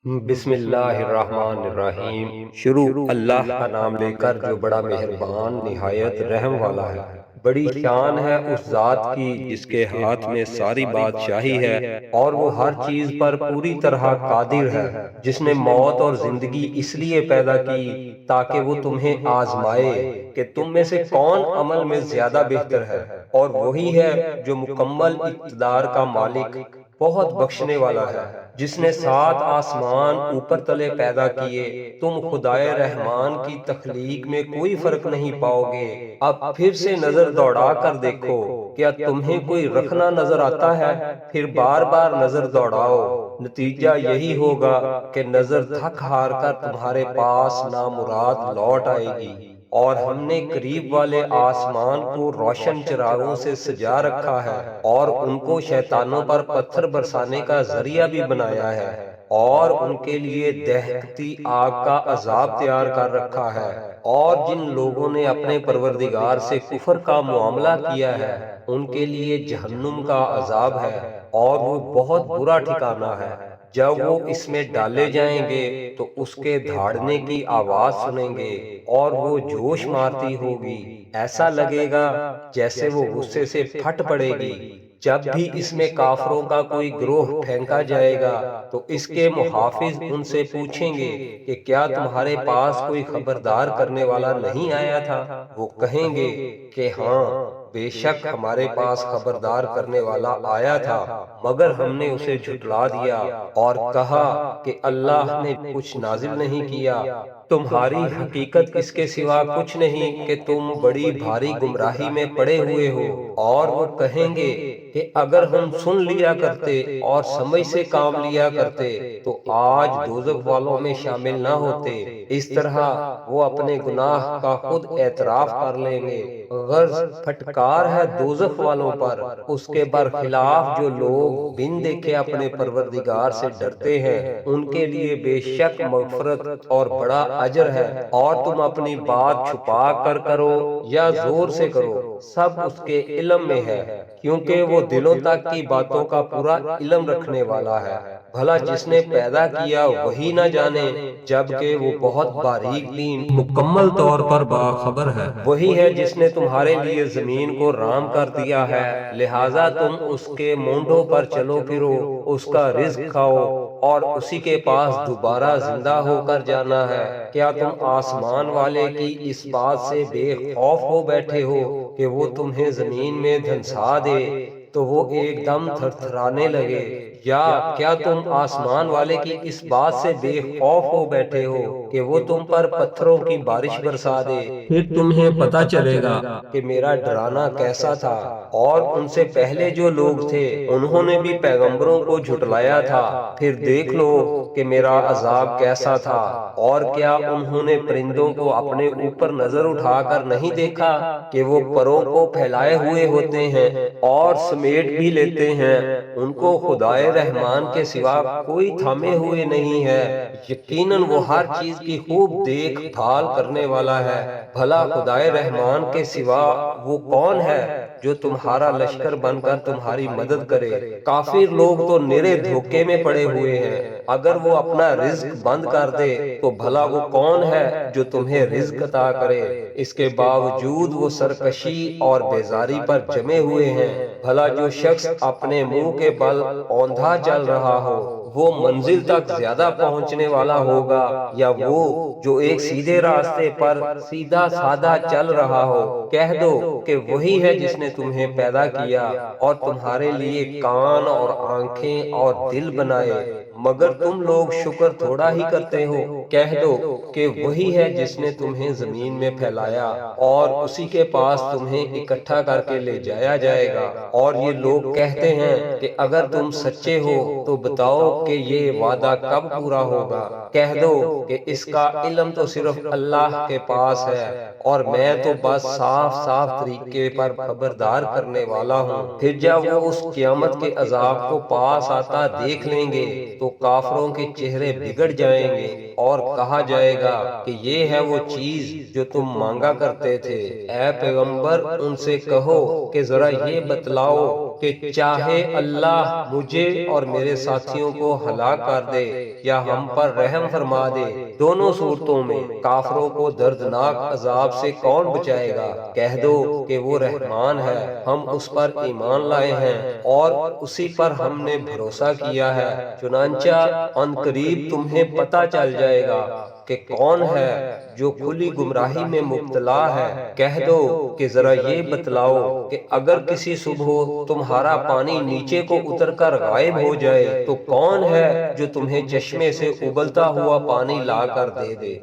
بسم اللہ الرحمن الرحیم۔ شروع اللہ کا نام لے کر جو بڑا مہربان نہایت رحم والا ہے۔ بڑی شان ہے اس ذات کی جس کے ہاتھ میں ساری بادشاہی ہے اور وہ ہر چیز پر پوری طرح قادر ہے، جس نے موت اور زندگی اس لیے پیدا کی تاکہ وہ تمہیں آزمائے کہ تم میں سے کون عمل میں زیادہ بہتر ہے، اور وہی ہے جو مکمل اقتدار کا مالک بہت بخشنے والا ہے، جس نے 7 آسمان اوپر تلے پیدا کیے۔ تم خدائے رحمان کی تخلیق میں کوئی فرق نہیں پاؤ گے۔ اب پھر سے نظر دوڑا کر دیکھو، کیا تمہیں کوئی رکھنا نظر آتا ہے؟ پھر بار بار نظر دوڑاؤ، نتیجہ یہی ہوگا کہ نظر تھک ہار کر تمہارے پاس نامراد لوٹ آئے گی۔ اور ہم نے قریب والے آسمان کو روشن چراغوں سے سجا رکھا ہے، اور ان کو شیطانوں پر پتھر برسانے کا ذریعہ بھی بنایا ہے، اور ان کے لیے دہکتی آگ کا عذاب تیار کر رکھا ہے۔ اور جن لوگوں نے اپنے پروردگار سے کفر کا معاملہ کیا ہے، ان کے لیے جہنم کا عذاب ہے، اور وہ بہت برا ٹھکانہ ہے۔ جب وہ اس میں ڈالے جائیں گے تو اس کے دھاڑنے کی آواز سنیں گے، اور وہ جوش مارتی ہوگی، ایسا لگے گا جیسے وہ غصے سے پھٹ پڑے گی۔ جب بھی اس میں کافروں کا کوئی گروہ پھینکا جائے گا تو اس کے محافظ ان سے پوچھیں گے کہ کیا تمہارے پاس کوئی خبردار کرنے والا نہیں آیا تھا؟ وہ کہیں گے کہ ہاں، بے شک ہمارے پاس خبردار کرنے والا آیا تھا، مگر ہم نے اسے جھٹلا دیا اور کہا کہ اللہ نے کچھ نازل نہیں کیا۔ تمہاری حقیقت اس کے سوا کچھ نہیں کہ تم بڑی بھاری گمراہی میں پڑے ہوئے ہو۔ اور وہ کہیں گے کہ اگر ہم سن لیا کرتے اور سمجھ سے کام لیا کرتے تو آج دوزخ والوں میں شامل نہ ہوتے۔ اس طرح وہ اپنے گناہ کا خود اعتراف کر لیں گے۔ غرض پھٹکار ہے دوزخ والوں پر، اس کے برخلاف جو لوگ بن دیکھے اپنے پروردگار سے ڈرتے ہیں، ان کے لیے بے شک مغفرت اور بڑا اجر ہے۔ اور تم اپنی بات چھپا کر کرو یا زور سے کرو، سب اس کے علم میں ہے، کیونکہ وہ دلوں تک کی باتوں کا پورا علم رکھنے والا ہے۔ بھلا جس نے پیدا کیا وہی نہ جانے، جبکہ وہ بہت باریک بین مکمل طور پر باخبر ہے۔ وہی ہے جس نے تمہارے لیے زمین کو رام کر دیا ہے، لہٰذا تم اس کے مونڈوں پر چلو پھرو، اس کا رزق کھاؤ، اور اسی کے پاس دوبارہ زندہ ہو کر جانا ہے۔ کیا تم آسمان والے کی اس بات سے بے خوف ہو بیٹھے ہو کہ وہ تمہیں زمین میں دھنسا دے تو وہ ایک دم تھر تھرانے لگے؟ یا کیا تم آسمان والے کی اس بات سے بے خوف ہو بیٹھے ہو کہ وہ تم پر پتھروں کی بارش برسا دے؟ پھر تمہیں پتہ چلے گا کہ میرا ڈرانا کیسا تھا۔ اور ان سے پہلے جو لوگ تھے انہوں نے بھی پیغمبروں کو جھٹلایا تھا، پھر دیکھ لو کہ میرا عذاب کیسا تھا۔ اور کیا انہوں نے پرندوں کو اپنے اوپر نظر اٹھا کر نہیں دیکھا کہ وہ پروں کو پھیلائے ہوئے ہوتے ہیں اور سمیٹ بھی لیتے ہیں؟ ان کو خدائے رحمان کے سوا کوئی تھامے ہوئے نہیں ہے، یقیناً وہ ہر چیز کی خوب دیکھ بھال کرنے والا ہے۔ بھلا خدائے رحمان کے سوا وہ کون ہے جو تمہارا لشکر بن کر تمہاری مدد کرے؟ کافر لوگ تو نرے دھوکے میں پڑے ہوئے ہیں۔ اگر وہ اپنا رزق بند کر دے تو بھلا وہ کون ہے جو تمہیں رزق عطا کرے؟ اس کے باوجود وہ سرکشی اور بیزاری پر جمے ہوئے ہیں۔ بھلا جو شخص اپنے منہ کے بل اوندھا چل رہا ہو وہ منزل تک زیادہ پہنچنے والا ہوگا، یا وہ جو ایک سیدھے راستے پر سیدھا سادہ چل رہا ہو؟ کہہ دو کہ وہی ہے جس نے تمہیں پیدا کیا اور تمہارے لیے کان اور آنکھیں اور دل بنائے، مگر تم لوگ شکر تھوڑا ہی کرتے ہو۔ کہہ دو کہ وہی ہے جس نے تمہیں زمین میں پھیلایا اور اسی کے پاس تمہیں اکٹھا کر کے لے جایا جائے گا۔ اور یہ لوگ کہتے ہیں کہ اگر تم سچے ہو تو بتاؤ کہ یہ وعدہ کب پورا ہوگا؟ کہہ دو کہ اس کا علم تو صرف اللہ کے پاس ہے، اور میں تو بس صاف صاف طریقے پر خبردار کرنے والا ہوں۔ پھر جب وہ اس قیامت کے عذاب کو پاس آتا دیکھ لیں گے تو کافروں کے چہرے بگڑ جائیں گے، اور کہا جائے گا کہ یہ ہے وہ چیز جو تم مانگا کرتے تھے۔ اے پیغمبر، ان سے کہو کہ ذرا یہ بتلاؤ کہ چاہے اللہ مجھے اور میرے ساتھیوں کو ہلاک کر دے یا ہم پر رحم فرما دے، دونوں صورتوں میں کافروں کو دردناک عذاب سے کون بچائے گا؟ کہہ دو کہ وہ رحمان ہے، ہم اس پر ایمان لائے ہیں اور اسی پر ہم نے بھروسہ کیا ہے، چنانچہ ان قریب تمہیں پتہ چل جائے گا کہ کون ہے جو کھلی گمراہی میں مبتلا ہے۔ کہہ دو کہ ذرا یہ بتلاؤ کہ اگر کسی صبح تمہارا پانی نیچے کو اتر کر غائب ہو جائے تو کون ہے جو تمہیں چشمے سے ابلتا ہوا پانی لا کر دے دے؟